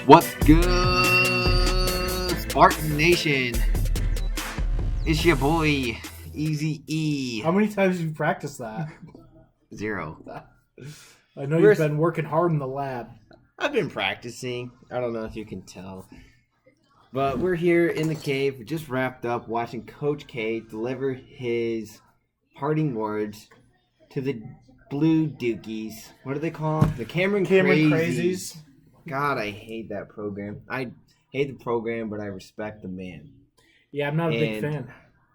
What's good, Spartan Nation? It's your boy, Easy E. How many times have you practiced that? 0. I know you've been working hard in the lab. I've been practicing. I don't know if you can tell. But we're here in the cave. We just wrapped up watching Coach K deliver his parting words to the Blue Dukies. What do they call them? The Cameron Crazies. God, I hate that program. I hate the program, but I respect the man. Yeah, I'm not a big fan.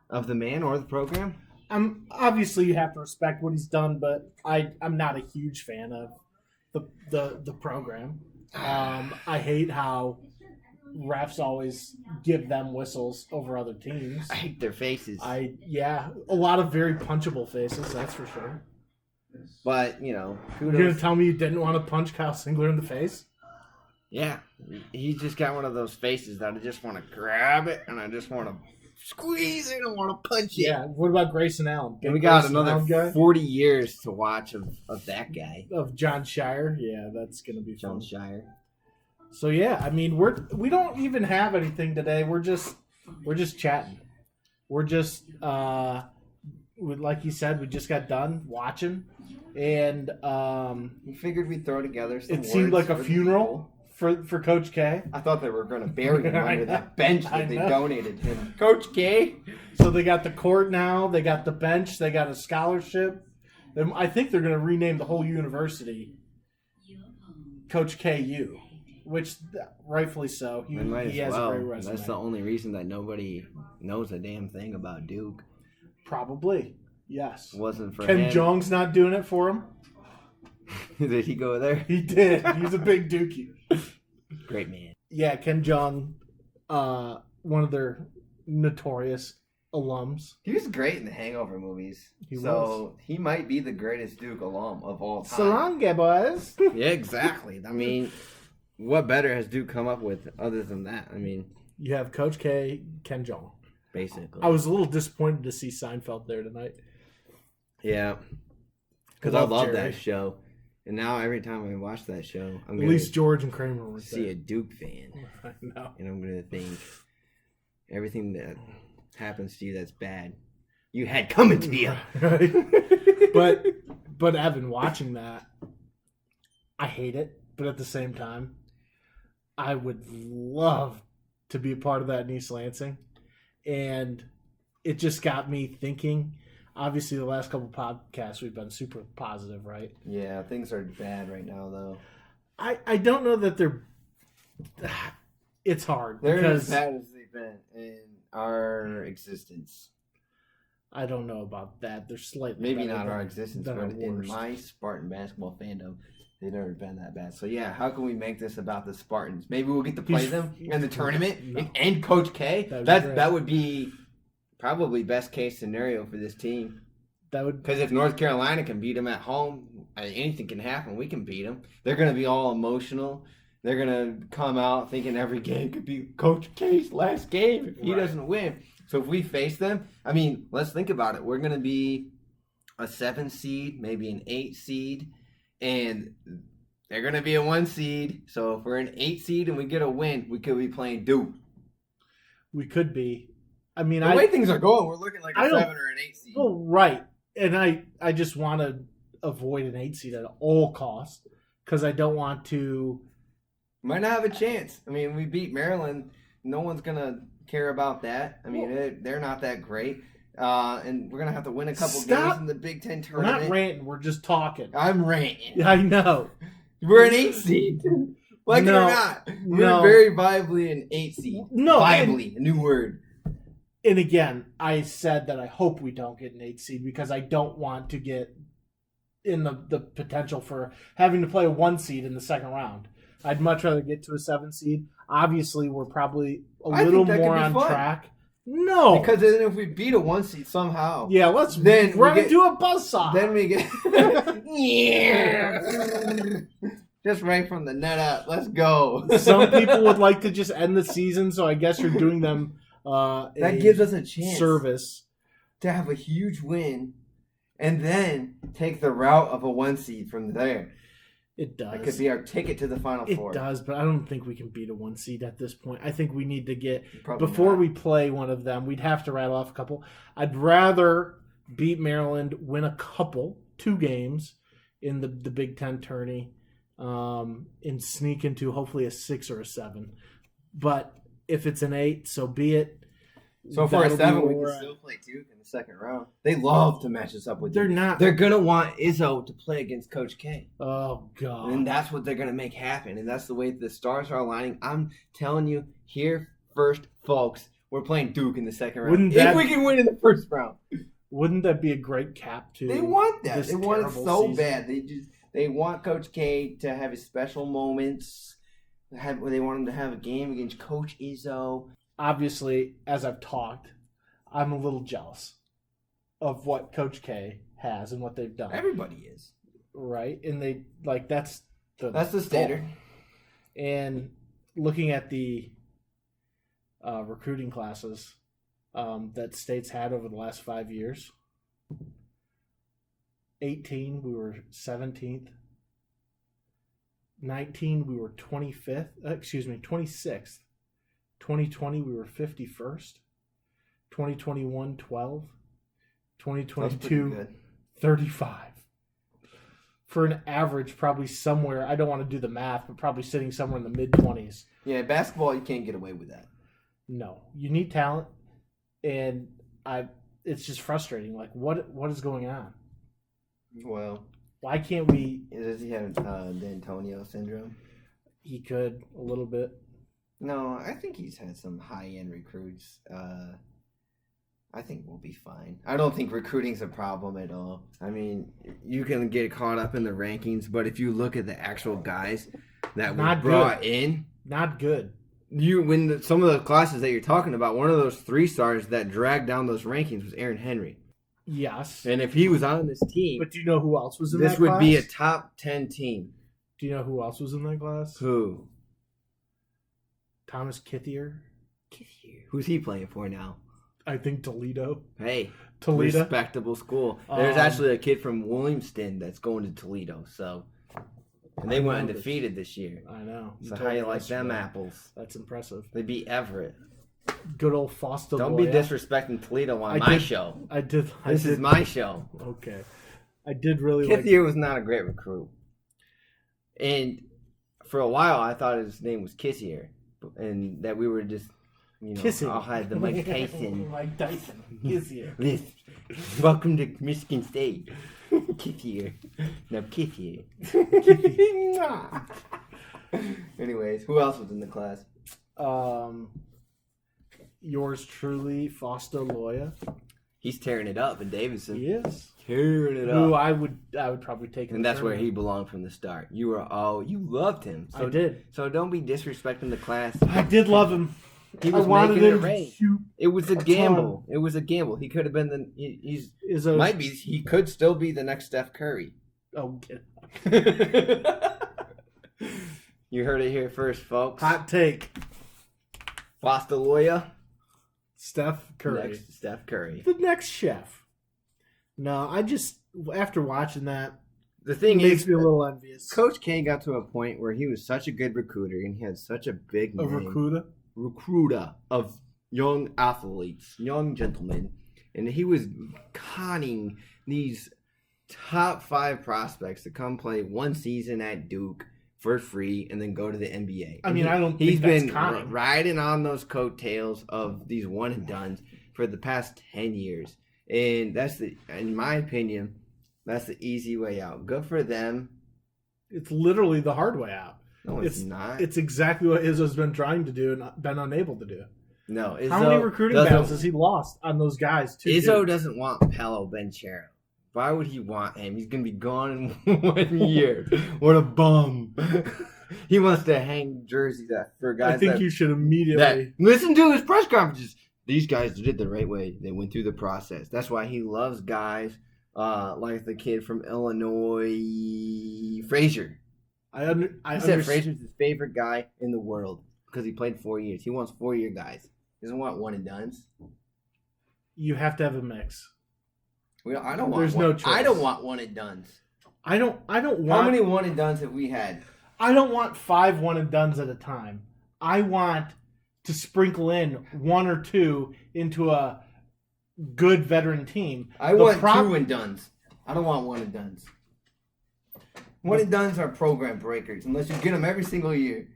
Of the man or the program? Obviously you have to respect what he's done, but I'm not a huge fan of the program. I hate how refs always give them whistles over other teams. I hate their faces. A lot of very punchable faces, that's for sure. But, you know, kudos. You're going to tell me you didn't want to punch Kyle Singler in the face? Yeah. He just got one of those faces that I just want to grab it and I just want to squeeze it and want to punch it. Yeah, what about Grayson Allen? And we got another 40 years to watch of that guy. Of John Shire? Yeah, that's going to be fun. John Shire. So, yeah, I mean, we don't even have anything today. We're just chatting. We're just, like you said, we just got done watching. And we figured we'd throw together some it seemed like a funeral for Coach K. I thought they were going to bury him under that bench that they donated to him. Coach K. So they got the court now. They got the bench. They got a scholarship. I think they're going to rename the whole university Coach KU, which rightfully so. He has a great resume. That's the only reason that nobody knows a damn thing about Duke. Probably, yes. Wasn't for Ken him. Jeong's not doing it for him. Did he go there? He did. He's a big Dookie. Great man. Yeah, Ken Jeong, one of their notorious alums. He was great in the Hangover movies. He might be the greatest Duke alum of all time. So long, boys. Yeah, exactly. I mean, what better has Duke come up with other than that? I mean, you have Coach K, Ken Jeong. Basically. I was a little disappointed to see Seinfeld there tonight. Yeah. Because I love that show. And now every time I watch that show, I'm going to... At least George and Kramer were see a Duke fan. I know. And I'm going to think everything that happens to you that's bad, you had coming to you. Right. But Evan, watching that, I hate it. But at the same time, I would love to be a part of that in East Lansing. And it just got me thinking. Obviously, the last couple podcasts, we've been super positive, right? Yeah, things are bad right now, though. I don't know that they're... It's hard. They're as bad as they've been in our existence. I don't know about that. They're slightly maybe not our existence, but in my Spartan basketball fandom, they've never been that bad. So, yeah, how can we make this about the Spartans? Maybe we'll get to play them in the tournament and Coach K. That would be probably best case scenario for this team. Because if North Carolina can beat them at home, anything can happen. We can beat them. They're going to be all emotional. They're going to come out thinking every game could be Coach K's last game if he doesn't win. So if we face them, I mean, let's think about it. We're going to be a 7 seed, maybe an 8 seed, and they're going to be a 1 seed. So if we're an 8 seed and we get a win, we could be playing Duke. We could be. I mean, the way things are going, we're looking like a 7 or an 8 seed. Well, right. And I just want to avoid an 8 seed at all costs because I don't want to. Might not have a chance. I mean, we beat Maryland. No one's going to care about that. I mean, they're not that great. And we're going to have to win a couple games in the Big Ten tournament. We're not ranting. We're just talking. I'm ranting. I know. We're an 8 seed. Like it or not. We're very viably an 8 seed. No. Viably, a new word. And again, I said that I hope we don't get an 8 seed because I don't want to get in the potential for having to play a 1 seed in the second round. I'd much rather get to a 7 seed. Obviously, we're probably a little more on track. No. Because then if we beat a 1 seed somehow. Yeah, let's run into a buzzsaw. Then we get... Just right from the net up. Let's go. Some people would like to just end the season, so I guess you're doing them that gives us a chance service to have a huge win and then take the route of a 1 seed from there. It does. That could be our ticket to the Final Four. It does, but I don't think we can beat a 1 seed at this point. I think we need to get Probably before not. we play one of them. We'd have to rattle off a couple. I'd rather beat Maryland, win a couple, 2 games in the Big Ten tourney, and sneak into hopefully a 6 or a 7. But if it's an 8, so be it. So for a That'll be 7, we where can we're still play Duke in the second round. They love to match us up with They're Duke. not. They're going to want Izzo to play against Coach K. Oh, God. And that's what they're going to make happen. And that's the way the stars are aligning. I'm telling you, here first, folks, we're playing Duke in the second round. If we can win in the first round. Wouldn't that be a great cap to? They want that. They want it terrible so season? bad. They want Coach K to have his special moments. They want him to have a game against Coach Izzo. Obviously, as I've talked, I'm a little jealous of what Coach K has and what they've done. Everybody is. Right? And they that's the standard. And looking at the recruiting classes that State's had over the last 5 years, 18 we were 17th. 19 we were 26th. 2020 we were 51st. 2021 12. 2022 35. For an average probably somewhere, I don't want to do the math, but probably sitting somewhere in the mid-20s. Yeah, basketball, you can't get away with that. No. You need talent, and it's just frustrating. Like, what is going on? Well, why can't we... Does he have the Antonio syndrome? He could, a little bit. No, I think he's had some high-end recruits. I think we'll be fine. I don't think recruiting's a problem at all. I mean, you can get caught up in the rankings, but if you look at the actual guys that were brought in... Not good. Some of the classes that you're talking about, one of those 3 stars that dragged down those rankings was Aaron Henry. Yes. And if he was on this team... But do you know who else was in that class? This would be a top 10 team. Do you know who else was in that class? Who? Thomas Kithier. Who's he playing for now? I think Toledo. Hey, Toledo. Respectable school. There's actually a kid from Williamston that's going to Toledo. So, and they went undefeated this year. I know. So how you like them apples? That's impressive. They beat Everett. Good old Foster. Don't be disrespecting Toledo on my show. This is my show. Okay. I did really Kithier was not a great recruit. And for a while, I thought his name was Kissier. And that we were just... Kissing. I'll hide the Mike Tyson. Mike Tyson. Kissier. Welcome to Michigan State. Kithier. No, Kithier. Anyways, who else was in the class? Yours truly, Foster Loya. He's tearing it up in Davidson. He is. Tearing it up. Who I would probably take. And that's where he belonged from the start. You loved him. So, I did. So don't be disrespecting the class. I did love him. He was making it rain. It was a gamble. It was a gamble. He could have been he could still be the next Steph Curry. Oh, you heard it here first, folks. Hot take. Foster Loya. Steph Curry. Next Steph Curry. The next chef. No, I just, after watching that, the thing makes me a little envious. Coach K got to a point where he was such a good recruiter and he had such a big name. Recruiter of young athletes, young gentlemen. And he was conning these top 5 prospects to come play one season at Duke for free and then go to the NBA. I mean, I don't think that's been common. Riding on those coattails of these one and dones for the past 10 years. And in my opinion, that's the easy way out. Good for them. It's literally the hard way out. No, it's not. It's exactly what Izzo's been trying to do and been unable to do. No, Izzo, how many recruiting battles has he lost on those guys too? Izzo doesn't want Paolo Banchero. Why would he want him? He's gonna be gone in 1 year. What a bum! He wants to hang jerseys for guys. I think you should immediately listen to his press conferences. These guys did it the right way. They went through the process. That's why he loves guys like the kid from Illinois, Frazier. He said Frazier's his favorite guy in the world because he played 4 years. He wants 4-year guys. He doesn't want one and dones. You have to have a mix. I don't want. There's no choice. I don't want one and dones. I don't want. How many one and dones have we had? I don't want 5 one and dones at a time. I want to sprinkle in 1 or 2 into a good veteran team. I want 2 and dones. I don't want one and dones. One and dones are program breakers unless you get them every single year,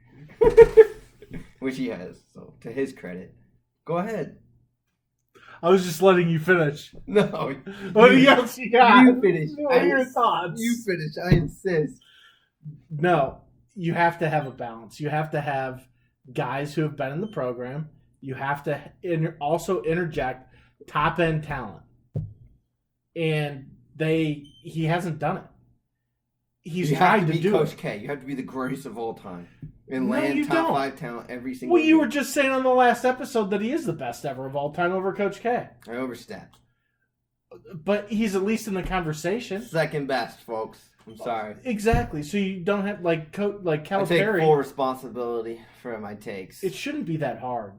which he has. So to his credit, go ahead. I was just letting you finish. No. What else you got? You finish. What are your thoughts? You finish. I insist. No, you have to have a balance. You have to have guys who have been in the program. You have to also interject top-end talent. And he hasn't done it. He's tried to do Coach it. K. You have to be the greatest of all time. And land top 5 talent every single year. You were just saying on the last episode that he is the best ever of all time over Coach K. I overstepped. But he's at least in the conversation. Second best, folks. I'm sorry. Exactly. So you don't have like Calipari. I take full responsibility for my takes. It shouldn't be that hard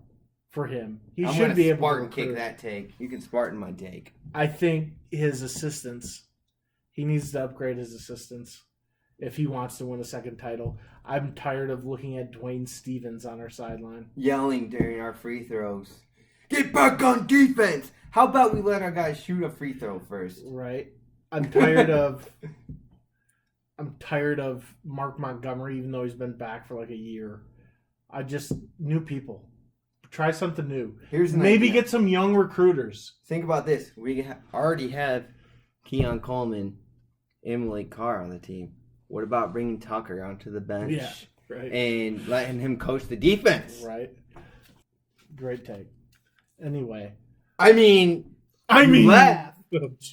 for him. He I'm should be able Spartan to kick that take. You can Spartan my take. I think his assistants. He needs to upgrade his assistants if he wants to win a second title. I'm tired of looking at Dwayne Stevens on our sideline. Yelling during our free throws. Get back on defense! How about we let our guys shoot a free throw first? Right. I'm tired of Mark Montgomery, even though he's been back for like a year. New people. Try something new. Maybe get some young recruiters. Think about this. We already have Keon Coleman, Emily Carr on the team. What about bringing Tucker onto the bench? Yeah, right. And letting him coach the defense? Right. Great take. Anyway. I mean, laugh.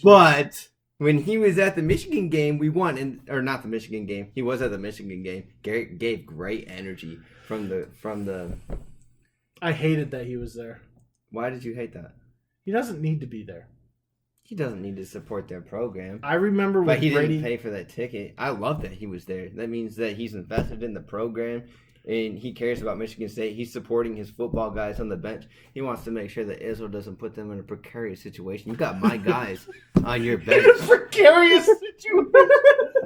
But when he was at the Michigan game, we won. Or not the Michigan game. He was at the Michigan game. Garrett gave great energy from the. I hated that he was there. Why did you hate that? He doesn't need to be there. He doesn't need to support their program. I remember when Brady didn't pay for that ticket. I love that he was there. That means that he's invested in the program and he cares about Michigan State. He's supporting his football guys on the bench. He wants to make sure that Izzo doesn't put them in a precarious situation. You got my guys on your bench. Precarious situation?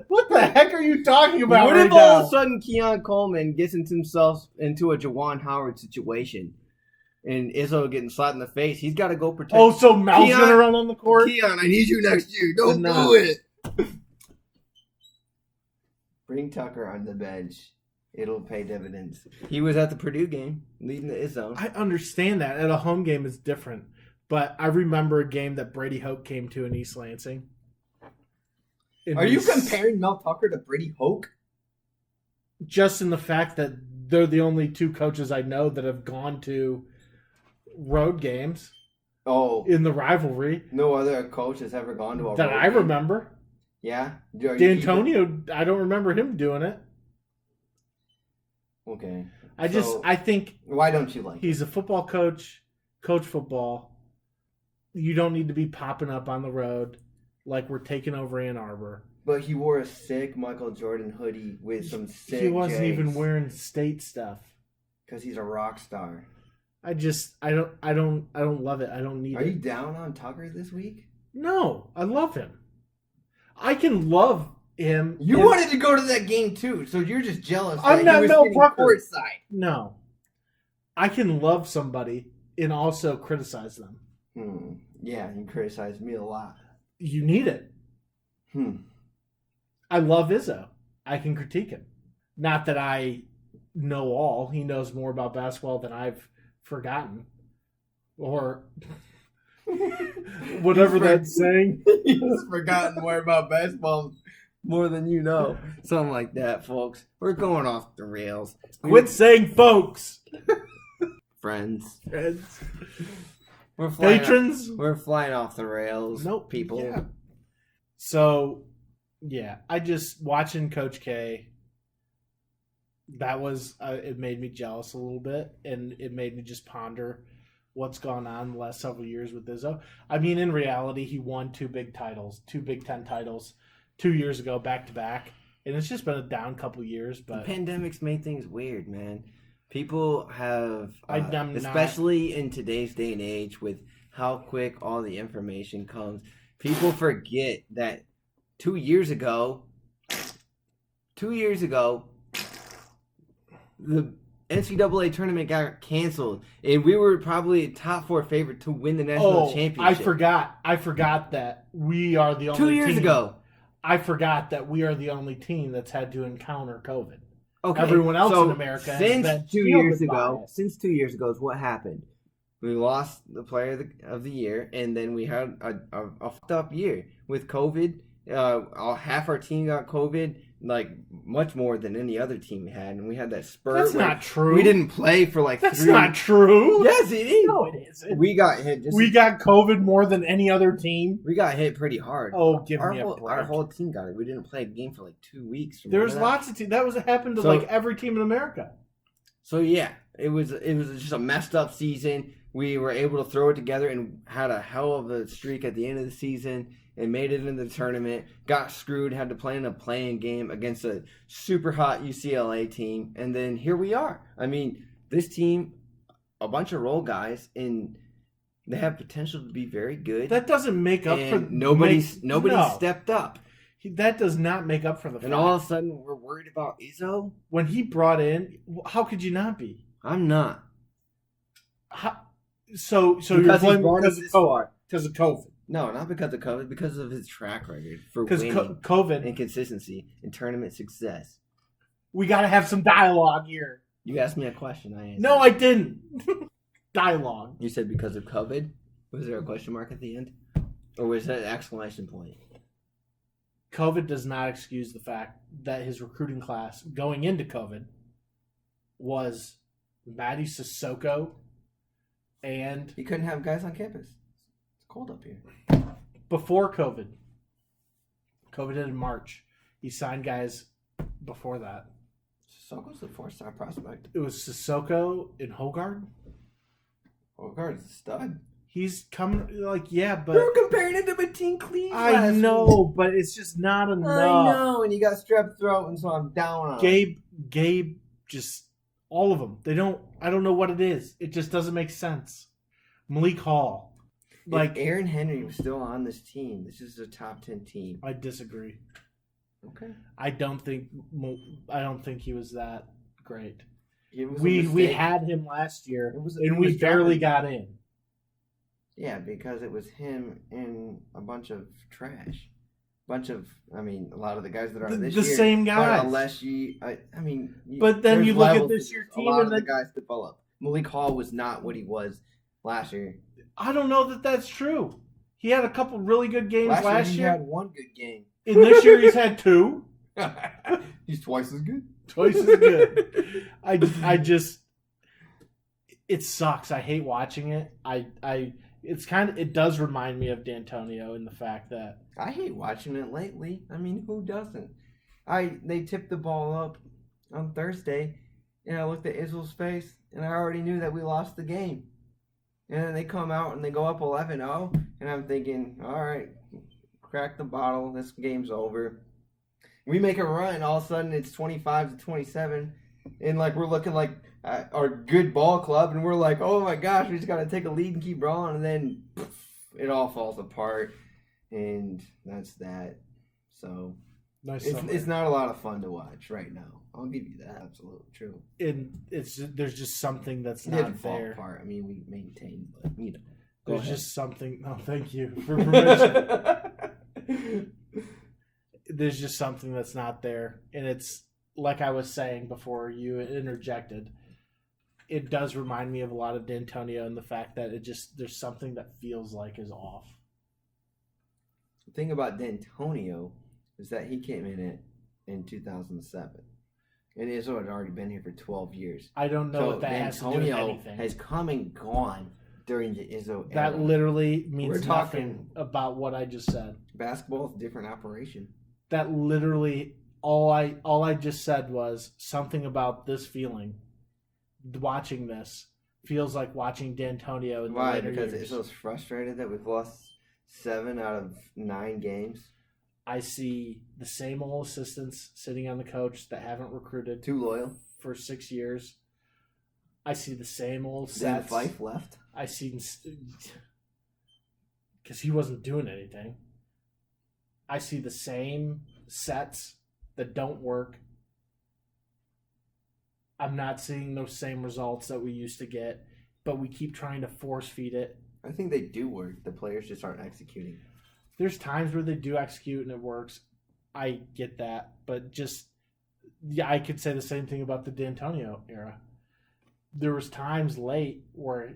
What the heck are you talking about? What if all of a sudden Keon Coleman gets himself into a Jawan Howard situation? And Izzo getting slapped in the face. He's got to go protect. Oh, so Mal's going to run on the court? Keon, I need you next year. Don't do it. Bring Tucker on the bench. It'll pay dividends. He was at the Purdue game, leading the Izzo. I understand that. At a home game, it's different. But I remember a game that Brady Hoke came to in East Lansing. Are you comparing Mel Tucker to Brady Hoke? Just in the fact that they're the only 2 coaches I know that have gone to road games. Oh, in the rivalry. No other coach has ever gone to a that road I game. remember. Yeah, D'Antonio. I don't remember him doing it. Okay. I think. Why don't you like? He's a football coach. Coach football. You don't need to be popping up on the road like we're taking over Ann Arbor. But he wore a sick Michael Jordan hoodie with some sick. He wasn't J's. even wearing state stuff. Because he's a rock star. I don't love it. I don't need it. Are you down on Tucker this week? No, I love him. I can love him. You wanted to go to that game too, so you're just jealous. I'm not courtside. No, I can love somebody and also criticize them. Yeah, you criticize me a lot. You need it. I love Izzo. I can critique him. Not that I know all. He knows more about basketball than I've forgotten. Or whatever that's saying. He's forgotten more about basketball more than you know. Something like that, folks. We're going off the rails. Quit saying folks. Friends. We're patrons. We're flying off the rails. Nope. People. Yeah. So, yeah. I just, watching Coach K, that was, it made me jealous a little bit. And it made me just ponder what's gone on the last several years with Izzo. I mean, in reality, he won 2 Big Ten titles 2 years ago, back to back. And it's just been a down couple years. But the pandemic's made things weird, man. People have, especially in today's day and age with how quick all the information comes, people forget that 2 years ago, 2 years ago, the NCAA tournament got canceled, and we were probably a top 4 favorite to win the national championship. I forgot that we are the only 2 years team. ago. I forgot that we are the only team that's had to encounter COVID. Okay. Everyone else in America has been since 2 years ago is what happened. We lost the player of the year, and then we had a fucked up year with COVID. Half our team got COVID, like much more than any other team had, and we had that spurt. That's not true. We didn't play for like That's not true. Yes, it is. No, it isn't. We got hit. We got COVID more than any other team. We got hit pretty hard. Oh, give me a break. Our whole team got it. We didn't play a game for like 2 weeks. There was lots of teams. That happened to like every team in America. So yeah, it was just a messed up season. We were able to throw it together and had a hell of a streak at the end of the season and made it into the tournament. Got screwed, had to play in a playing game against a super hot UCLA team. And then here we are. I mean, this team, a bunch of role guys, and they have potential to be very good. That doesn't make up for... Nobody stepped up. That does not make up for the fact. And all of a sudden, we're worried about Izzo? When he brought in, how could you not be? I'm not. So you're blaming because of COVID? No, not because of COVID. Because of his track record for winning COVID and consistency and tournament success. We got to have some dialogue here. You asked me a question. I answered. No, I didn't. Dialogue. You said because of COVID? Was there a question mark at the end? Or was that an exclamation point? COVID does not excuse the fact that his recruiting class going into COVID was Matty Sissoko and... He couldn't have guys on campus. It's cold up here. Before COVID. COVID hit in March. He signed guys before that. Sissoko's the 4-star prospect. It was Sissoko and Hogard. Hogard's a stud. He's coming, but... You're comparing it to Mateen Cleave. I know, but it's just not enough. I know, and you got strep throat, and so I'm down on Gabe, just... All of them. I don't know what it is. It just doesn't make sense. Malik Hall. If Aaron Henry was still on this team, this is a top 10 team. I disagree. Okay. I don't think he was that great. We had him last year, and we barely got in. Yeah, because it was him and a bunch of trash. A lot of the guys that are this year. The same guys. But then you look at this year's team, a lot of the guys develop. Malik Hall was not what he was last year. I don't know that that's true. He had a couple really good games last year. He had one good game. And this year he's had 2. He's twice as good. Twice as good. I just... It sucks. I hate watching it. It does remind me of D'Antonio in the fact that... I hate watching it lately. I mean, who doesn't? They tipped the ball up on Thursday, and I looked at Izzo's face, and I already knew that we lost the game. And then they come out and they go up 11-0, and I'm thinking, all right, crack the bottle. This game's over. We make a run, and all of a sudden it's 25-27, and we're looking like our good ball club, and we're like, oh my gosh, we just got to take a lead and keep rolling, and then it all falls apart, and that's that. So it's not a lot of fun to watch right now. I'll give you that. Absolutely true. And there's just something that's not there. Apart. I mean, we maintain, but there's just something. Oh, thank you for permission. There's just something that's not there, and it's like I was saying before you interjected. It does remind me of a lot of D'Antonio and the fact that there's something that feels like is off. The thing about D'Antonio is that he came in 2007. And Izzo had already been here for 12 years. I don't know what that has to do with anything. Has come and gone during the Izzo era. That literally means nothing about what I just said. Basketball is a different operation. That literally, all I just said was something about this feeling. Watching this feels like watching D'Antonio in the later years. Because Izzo's frustrated that we've lost 7 out of 9 games. I see the same old assistants sitting on the coach that haven't recruited. Too loyal. For 6 years. I see the same old sets. Then Fife left. I see... Because he wasn't doing anything. I see the same sets that don't work I'm not seeing those same results that we used to get, but we keep trying to force feed it. I think they do work. The players just aren't executing. There's times where they do execute and it works. I get that, but I could say the same thing about the D'Antonio era. There was times late where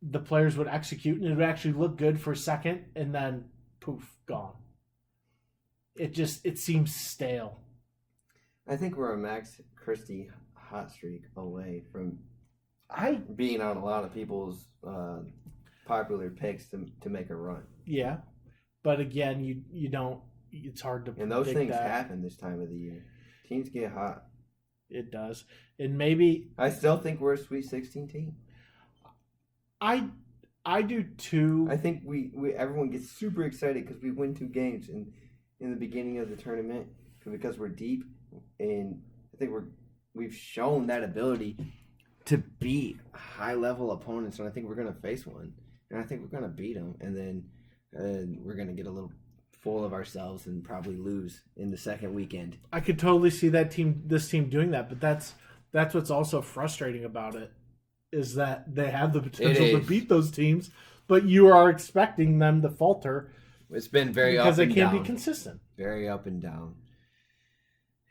the players would execute and it would actually look good for a second and then poof, gone. It seems stale. I think we're a Max Christie hot streak away from being on a lot of people's popular picks to make a run. Yeah, but again, you don't. It's hard to predict. And those things happen this time of the year. Teams get hot. It does, and maybe I still think we're a Sweet 16 team. I do too. I think we everyone gets super excited because we win 2 games in the beginning of the tournament because we're deep, and I think we've shown that ability to beat high level opponents, and I think we're gonna face one, and I think we're gonna beat them, and then we're gonna get a little full of ourselves and probably lose in the second weekend. I could totally see this team doing that, but that's what's also frustrating about it is that they have the potential to beat those teams, but you are expecting them to falter. It's been very because up and they can't down. be consistent. Very up and down.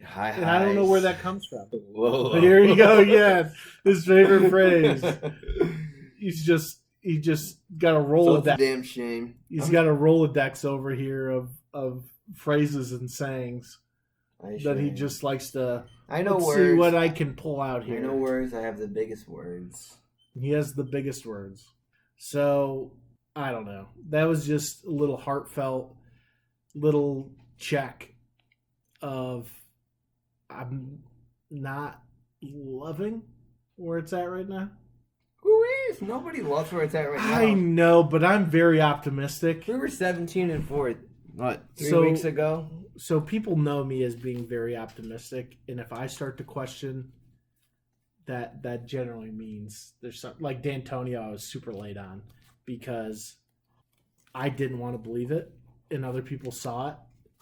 High highs. And I don't know where that comes from. Whoa. But here you go. Yeah, his favorite phrase. He just got a Rolodex. It's a damn shame. He's got a Rolodex over here of phrases and sayings that he just likes to. I know Let's words. see what I can pull out here. I know words. I have the biggest words. He has the biggest words. So I don't know. That was just a little heartfelt, little check of I'm not loving where it's at right now. Who is? Nobody loves where it's at right now. I know, but I'm very optimistic. We were 17-4, 3 weeks ago? So people know me as being very optimistic, and if I start to question that generally means there's something like D'Antonio I was super late on because I didn't want to believe it, and other people saw it.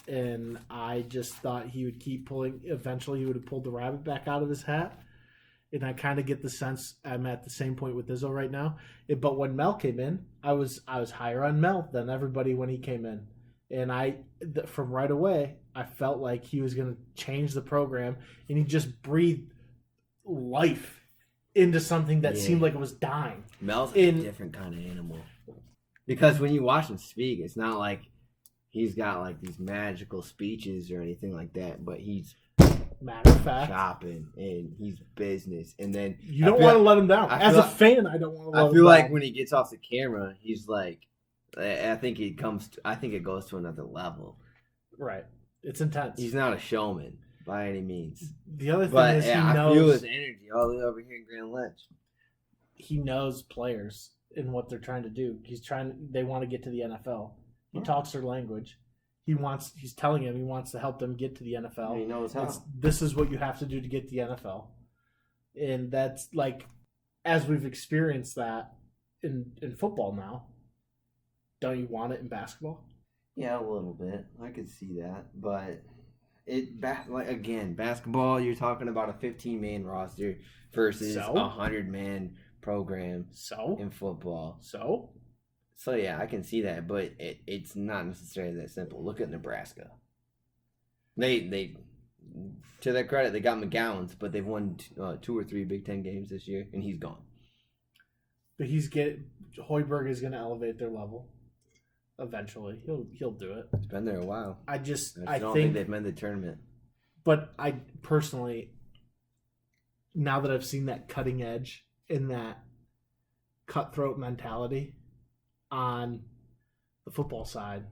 And I just thought he would keep pulling. Eventually, he would have pulled the rabbit back out of his hat. And I kind of get the sense I'm at the same point with Izzo right now. But when Mel came in, I was higher on Mel than everybody when he came in. And from right away, I felt like he was going to change the program. And he just breathed life into something that seemed like it was dying. Mel's a different kind of animal. Because when you watch him speak, it's not like he's got like these magical speeches or anything like that, but he's matter of fact shopping and he's business. And then you don't want to let him down. As a fan, I don't want to let him down. I feel like when he gets off the camera, he's like, I think it goes to another level. Right. It's intense. He's not a showman by any means. The other thing is he knows. I feel his energy all the way over here in Grand Ledge. He knows players and what they're trying to do. They want to get to the NFL. He talks their language. He's telling him he wants to help them get to the NFL. He knows how. This is what you have to do to get to the NFL. And that's like, as we've experienced that in football now, don't you want it in basketball? Yeah, a little bit. I could see that. But basketball, you're talking about a 15-man roster versus a 100-man program in football. So yeah, I can see that, but it's not necessarily that simple. Look at Nebraska. They to their credit, they got McGowan's, but they've won 2 or 3 Big Ten games this year, and he's gone. But Hoiberg is going to elevate their level eventually. He'll do it. It's been there a while. I don't think they've made the tournament. But I personally, now that I've seen that cutting edge and that cutthroat mentality on the football side,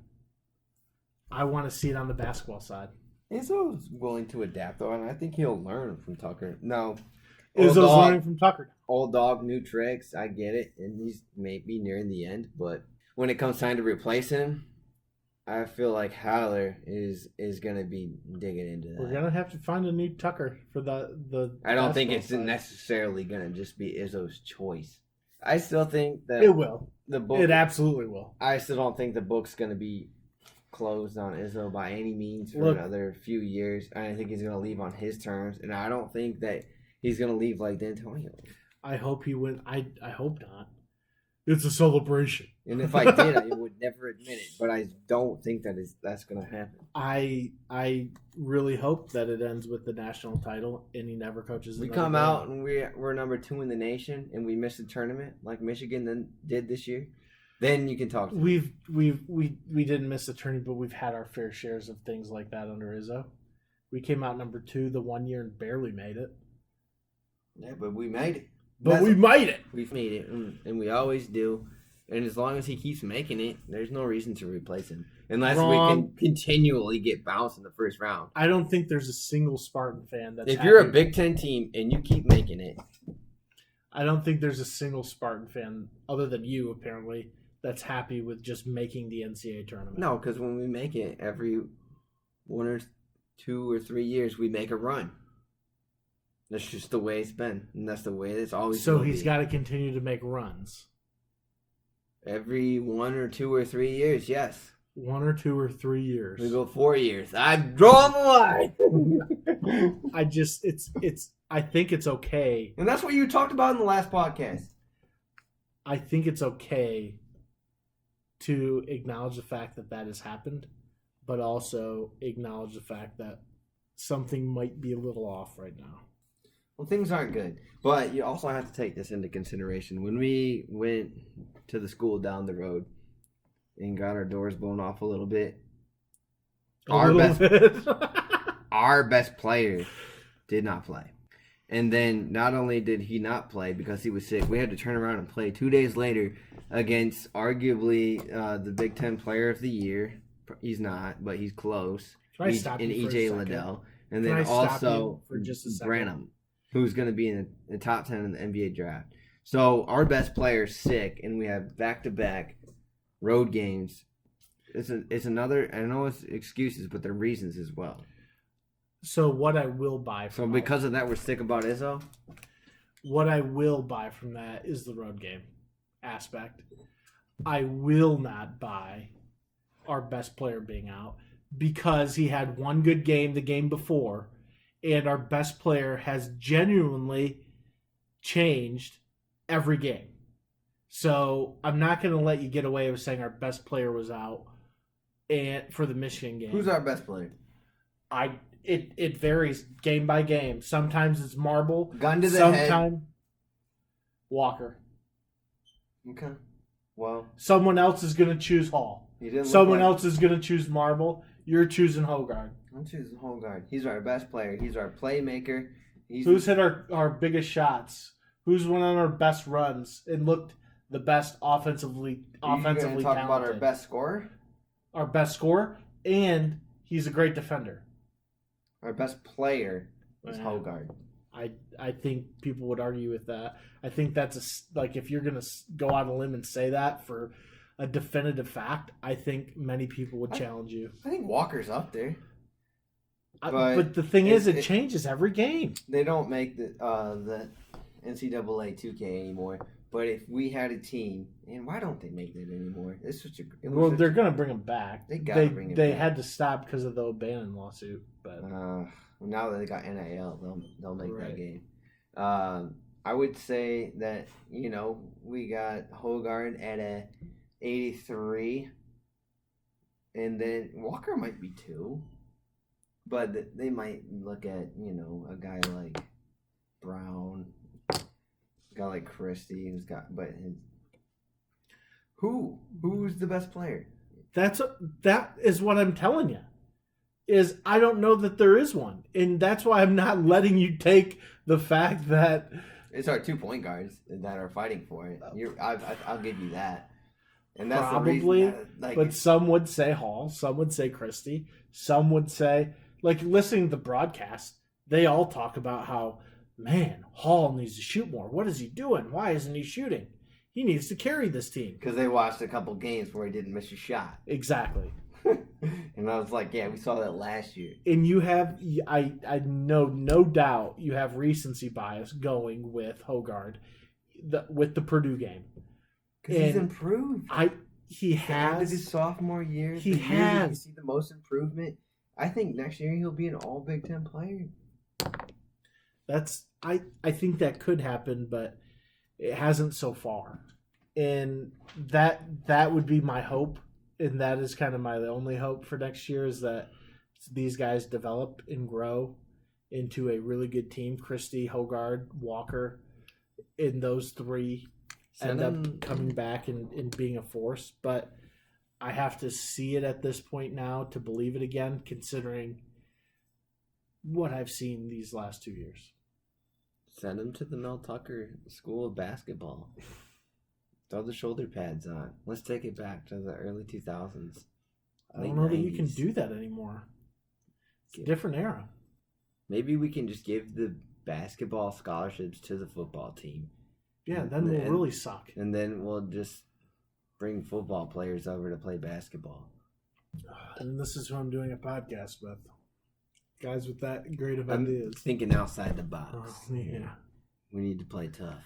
I want to see it on the basketball side. Izzo's willing to adapt, though, and I think he'll learn from Tucker. No, Izzo's learning from Tucker. Old dog, new tricks. I get it, and he's maybe nearing the end. But when it comes time to replace him, I feel like Haller is going to be digging into that. We're going to have to find a new Tucker for the I don't think it's necessarily going to just be Izzo's choice. I still think that it will. The book, it absolutely will. I still don't think the book's going to be closed on Izzo by any means for Look, another few years. I think he's going to leave on his terms, and I don't think that he's going to leave like D'Antonio. I hope he win. I hope not. It's a celebration. And if I did, I would never admit it. But I don't think that's going to happen. I really hope that it ends with the national title and he never coaches. We come out and we're number 2 in the nation and we miss the tournament like Michigan then did this year. Then you can talk to me. We didn't miss the tournament, but we've had our fair shares of things like that under Izzo. We came out number 2 the one year and barely made it. Yeah, but we made it. We made it. We've made it, and we always do. And as long as he keeps making it, there's no reason to replace him. Unless we can continually get bounced in the first round. I don't think there's a single Spartan fan that's If you're a Big Ten team and you keep making it. I don't think there's a single Spartan fan, other than you apparently, that's happy with just making the NCAA tournament. No, because when we make it, every 1 or 2 or 3 years, we make a run. That's just the way it's been, and that's the way it's always been. So he's got to continue to make runs. Every 1 or 2 or 3 years, yes. 1 or 2 or 3 years. We go 4 years. I've drawn the line. I think it's okay. And that's what you talked about in the last podcast. I think it's okay to acknowledge the fact that has happened, but also acknowledge the fact that something might be a little off right now. Well, things aren't good, but you also have to take this into consideration. When we went to the school down the road and got our doors blown off a little bit, our best player did not play. And then not only did he not play because he was sick, we had to turn around and play 2 days later against arguably the Big Ten Player of the Year. He's not, but he's close. And E.J. Liddell. And then also Branham, who's going to be in the top 10 in the NBA draft. So our best player's sick, and we have back-to-back road games. It's another, I know it's excuses, but they're reasons as well. So what I will buy from So because of that, we're sick about Izzo? What I will buy from that is the road game aspect. I will not buy our best player being out because he had one good game the game before, and our best player has genuinely changed every game. So I'm not going to let you get away with saying our best player was out and for the Michigan game. Who's our best player? It varies game by game. Sometimes it's Marble. Gun to the head. Walker. Okay. Well. Someone else is going to choose Hall. Someone else is going to choose Marble. You're choosing Hogard. I'm choosing Hogard. He's our best player. He's our playmaker. Who's hit our biggest shots? Who's went on our best runs and looked the best offensively talented? Talk about our best scorer? Our best scorer, and he's a great defender. Our best player is Hogard. I think people would argue with that. I think that's if you're going to go out on a limb and say that for a definitive fact, I think many people would challenge you. I think Walker's up there. But the thing is, it changes every game. They don't make the NCAA 2K anymore. But if we had a team, and why don't they make that anymore? It's such a they're going to bring them back. They got to bring it back. They had to stop because of the O'Bannon lawsuit. But now that they got NIL, they'll make that game. I would say that we got Hogard at a 83, and then Walker might be 2. But they might look at, a guy like Brown, a guy like Christie, who's the best player? That is what I'm telling you. Is I don't know that there is one, and that's why I'm not letting you take the fact that it's our 2 point guards that are fighting for it. I'll give you that. And that's probably, the reason, but some would say Hall, some would say Christie, some would say. Listening to the broadcast, they all talk about how, man, Hall needs to shoot more. What is he doing? Why isn't he shooting? He needs to carry this team. Because they watched a couple games where he didn't miss a shot. Exactly. And I was like, yeah, we saw that last year. And you have, I know, no doubt, you have recency bias going with Hogard with the Purdue game. Because he's improved. He has his sophomore year. He the has. Year you see the most improvement. I think next year he'll be an all Big Ten player. I think that could happen, but it hasn't so far. And that would be my hope, and that is kind of my only hope for next year is that these guys develop and grow into a really good team. Christie, Hogard, Walker, and those three end up coming back and being a force. But I have to see it at this point now to believe it again, considering what I've seen these last 2 years. Send him to the Mel Tucker School of Basketball. Throw the shoulder pads on. Let's take it back to the early 2000s. I don't know that you can do that anymore. It's a different era. Maybe we can just give the basketball scholarships to the football team. Yeah, then we'll really suck. And then we'll just bring football players over to play basketball. And this is who I'm doing a podcast with. Guys with that great of ideas. Thinking outside the box. Oh, yeah. We need to play tough.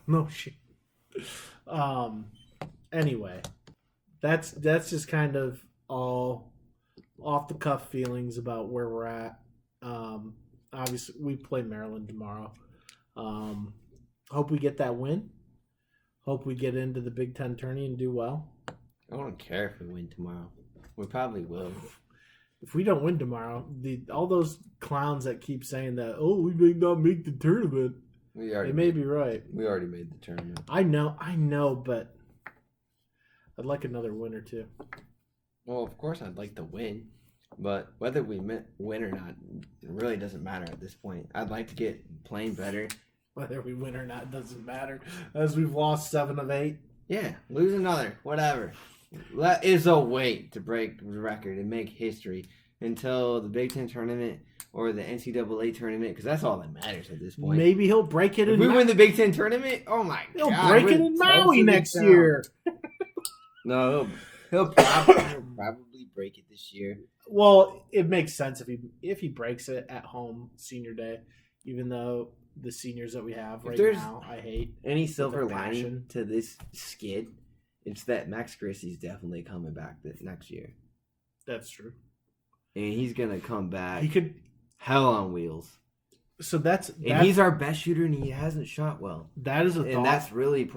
No shit. Anyway, that's just kind of all off the cuff feelings about where we're at. Obviously, we play Maryland tomorrow. Hope we get that win. Hope we get into the Big Ten tourney and do well. I don't care if we win tomorrow. We probably will. If we don't win tomorrow, all those clowns that keep saying that, oh, we may not make the tournament. They may be right. We already made the tournament. I know, but I'd like another win or two. Well, of course I'd like to win, but whether we win or not, it really doesn't matter at this point. I'd like to get playing better. Whether we win or not doesn't matter, as we've lost 7 of 8. Yeah, lose another, whatever. That is a way to break the record and make history until the Big Ten tournament or the NCAA tournament, because that's all that matters at this point. Maybe he'll break it. If we win the Big Ten tournament, oh my God. He'll break it in Maui next year. No, he'll probably break it this year. Well, it makes sense if he breaks it at home senior day, even though the seniors that we have right now, I hate. Any silver lining to this skid, it's that Max Christie's definitely coming back next year. That's true. And he's going to come back. He could hell on wheels. So that's he's our best shooter, and he hasn't shot well. That is a thought. And that's really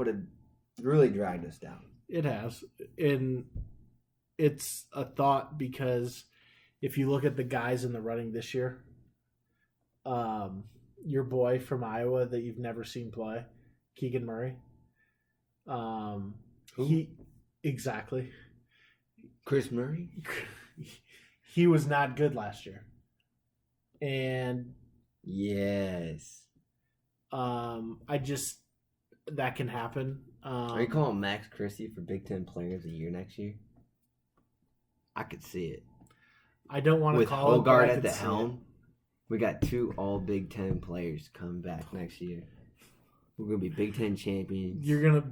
really dragged us down. It has. And it's a thought because if you look at the guys in the running this year, your boy from Iowa that you've never seen play, Keegan Murray. Exactly. Chris Murray? He was not good last year. And yes. That can happen. Are you calling Max Christie for Big Ten Player of the Year next year? I could see it. I don't want to call it. With Hogard at the helm, we got 2 all Big Ten players coming back next year. We're going to be Big Ten champions. We're going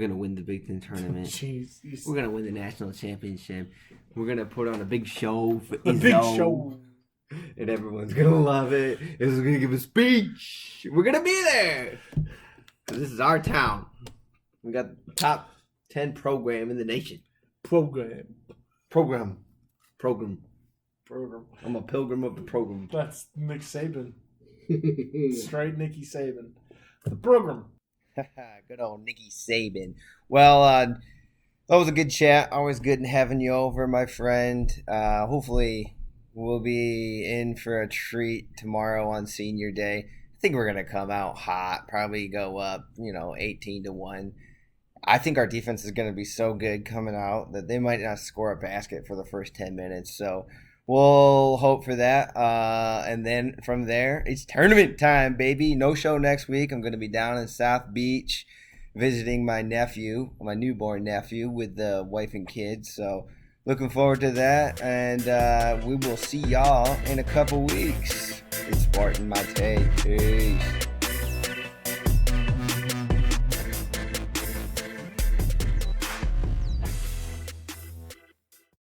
to win the Big Ten tournament. Jeez. We're going to win the national championship. We're going to put on a big show for Izzo. A big show. And everyone's going to love it. Izzo's going to give a speech. We're going to be there. Because this is our town. We got the top 10 program in the nation. Program. I'm a pilgrim of the program. That's Nick Saban. Straight Nicky Saban. The program. Good old Nicky Saban. Well, that was a good chat. Always good having you over, my friend. Hopefully we'll be in for a treat tomorrow on senior day. I think we're going to come out hot, probably go up, 18-1. I think our defense is going to be so good coming out that they might not score a basket for the first 10 minutes. So we'll hope for that. And then from there, it's tournament time, baby. No show next week. I'm going to be down in South Beach visiting my newborn nephew with the wife and kids. So looking forward to that. And we will see y'all in a couple weeks. It's Spartan Mate. Peace.